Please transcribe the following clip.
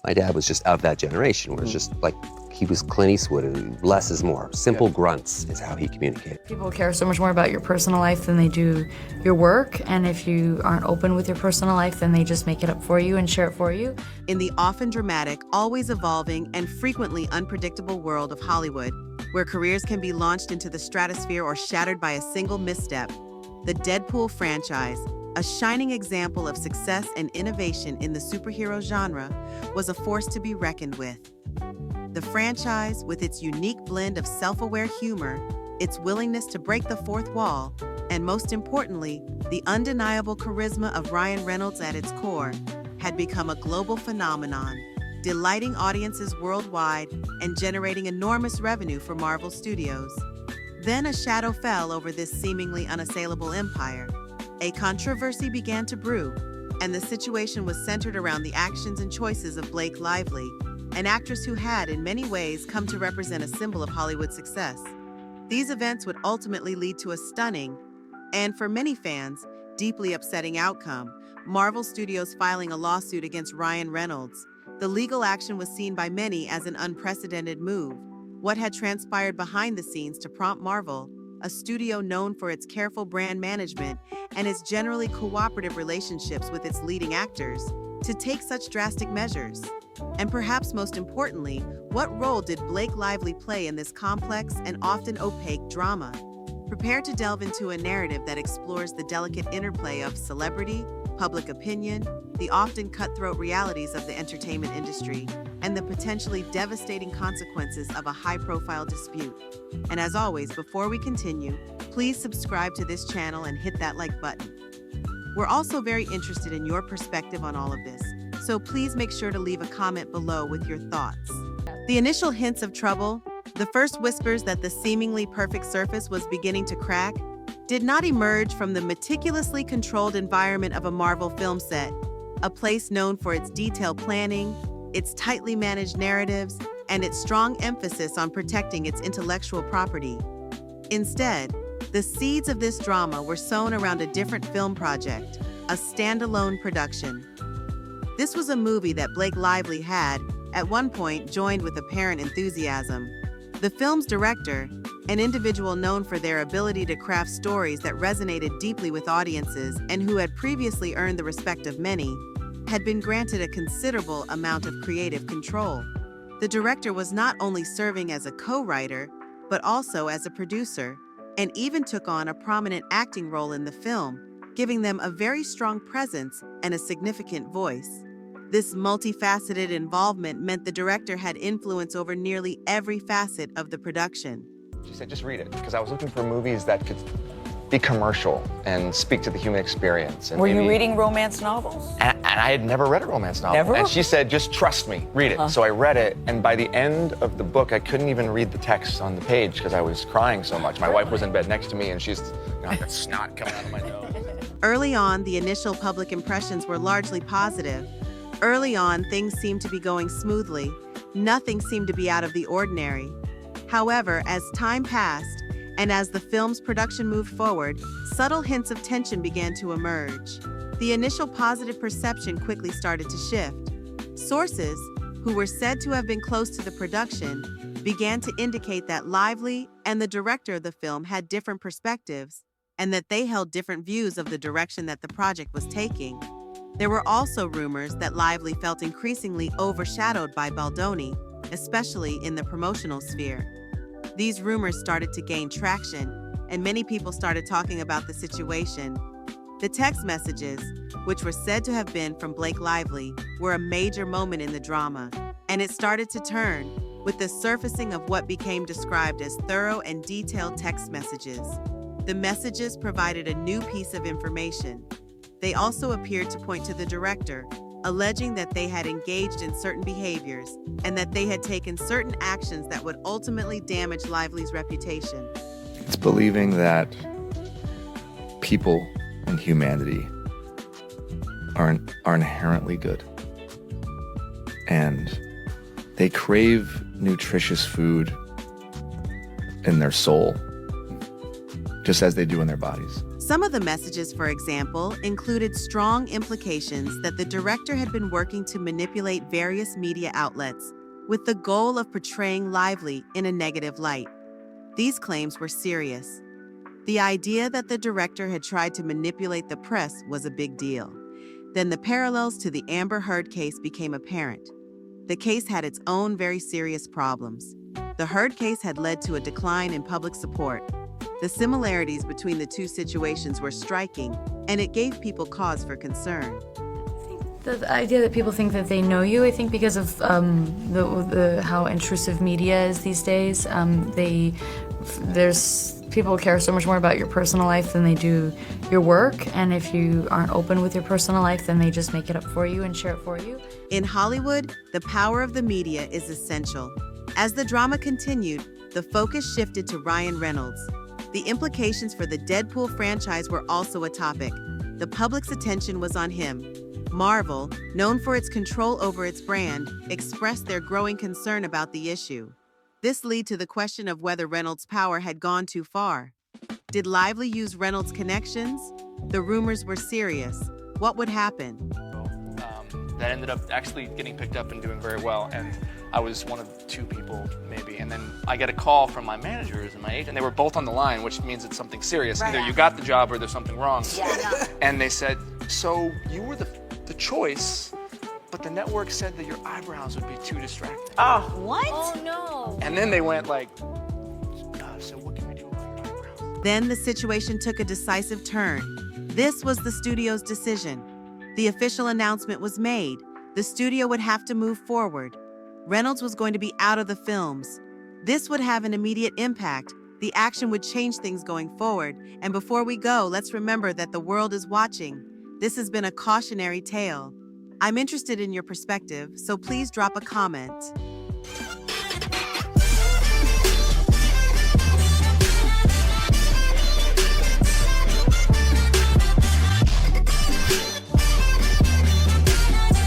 My dad was just of that generation where it's just like, he was Clint Eastwood, and less is more. Simple grunts is how he communicated. People care so much more about your personal life than they do your work, and if you aren't open with your personal life, then they just make it up for you and share it for you. In the often dramatic, always evolving, and frequently unpredictable world of Hollywood, where careers can be launched into the stratosphere or shattered by a single misstep, the Deadpool franchise, a shining example of success and innovation in the superhero genre, was a force to be reckoned with. The franchise, with its unique blend of self-aware humor, its willingness to break the fourth wall, and most importantly, the undeniable charisma of Ryan Reynolds at its core, had become a global phenomenon, delighting audiences worldwide and generating enormous revenue for Marvel Studios. Then a shadow fell over this seemingly unassailable empire. A controversy began to brew, and the situation was centered around the actions and choices of Blake Lively, an actress who had, in many ways, come to represent a symbol of Hollywood success. These events would ultimately lead to a stunning, and for many fans, deeply upsetting outcome: Marvel Studios filing a lawsuit against Ryan Reynolds. The legal action was seen by many as an unprecedented move. What had transpired behind the scenes to prompt Marvel, a studio known for its careful brand management and its generally cooperative relationships with its leading actors, to take such drastic measures? And perhaps most importantly, what role did Blake Lively play in this complex and often opaque drama? Prepare to delve into a narrative that explores the delicate interplay of celebrity, public opinion, the often cutthroat realities of the entertainment industry, and the potentially devastating consequences of a high-profile dispute. And as always, before we continue, please subscribe to this channel and hit that like button. We're also very interested in your perspective on all of this, so please make sure to leave a comment below with your thoughts. The initial hints of trouble, the first whispers that the seemingly perfect surface was beginning to crack, did not emerge from the meticulously controlled environment of a Marvel film set, a place known for its detailed planning, its tightly managed narratives, and its strong emphasis on protecting its intellectual property. Instead, the seeds of this drama were sown around a different film project, a standalone production. This was a movie that Blake Lively had, at one point, joined with apparent enthusiasm. The film's director, an individual known for their ability to craft stories that resonated deeply with audiences and who had previously earned the respect of many, had been granted a considerable amount of creative control. The director was not only serving as a co-writer, but also as a producer, and even took on a prominent acting role in the film, giving them a very strong presence and a significant voice. This multifaceted involvement meant the director had influence over nearly every facet of the production. She said, just read it, because I was looking for movies that could be commercial and speak to the human experience. And were you reading romance novels? And I had never read a romance novel. Never? And she said, just trust me, read it. So I read it, and by the end of the book, I couldn't even read the text on the page because I was crying so much. My wife was in bed next to me, and she's got snot coming out of my nose. Early on, the initial public impressions were largely positive. Early on, things seemed to be going smoothly. Nothing seemed to be out of the ordinary. However, as time passed, and as the film's production moved forward, subtle hints of tension began to emerge. The initial positive perception quickly started to shift. Sources, who were said to have been close to the production, began to indicate that Lively and the director of the film had different perspectives, and that they held different views of the direction that the project was taking. There were also rumors that Lively felt increasingly overshadowed by Baldoni, especially in the promotional sphere. These rumors started to gain traction, and many people started talking about the situation. The text messages, which were said to have been from Blake Lively, were a major moment in the drama, and it started to turn, with the surfacing of what became described as thorough and detailed text messages. The messages provided a new piece of information. They also appeared to point to the director, alleging that they had engaged in certain behaviors and that they had taken certain actions that would ultimately damage Lively's reputation. It's believing that people and humanity are inherently good, and they crave nutritious food in their soul, just as they do in their bodies. Some of the messages, for example, included strong implications that the director had been working to manipulate various media outlets with the goal of portraying Lively in a negative light. These claims were serious. The idea that the director had tried to manipulate the press was a big deal. Then the parallels to the Amber Heard case became apparent. The case had its own very serious problems. The Heard case had led to a decline in public support. The similarities between the two situations were striking, and it gave people cause for concern. The idea that people think that they know you, I think because of how intrusive media is these days, people care so much more about your personal life than they do your work, and if you aren't open with your personal life, then they just make it up for you and share it for you. In Hollywood, the power of the media is essential. As the drama continued, the focus shifted to Ryan Reynolds. The implications for the Deadpool franchise were also a topic. The public's attention was on him. Marvel, known for its control over its brand, expressed their growing concern about the issue. This led to the question of whether Reynolds' power had gone too far. Did Lively use Reynolds' connections? The rumors were serious. What would happen? That ended up actually getting picked up and doing very well, and I was one of 2 people maybe, and then I get a call from my managers and my agent. They were both on the line, which means it's something serious. Right. Either you got the job or there's something wrong. Yeah. And they said, so you were the choice, but the network said that your eyebrows would be too distracting. What? Oh, no. And then they went like, so what can we do about your eyebrows? Then the situation took a decisive turn. This was the studio's decision. The official announcement was made. The studio would have to move forward. Reynolds was going to be out of the films. This would have an immediate impact. The action would change things going forward. And before we go, let's remember that the world is watching. This has been a cautionary tale. I'm interested in your perspective, so please drop a comment.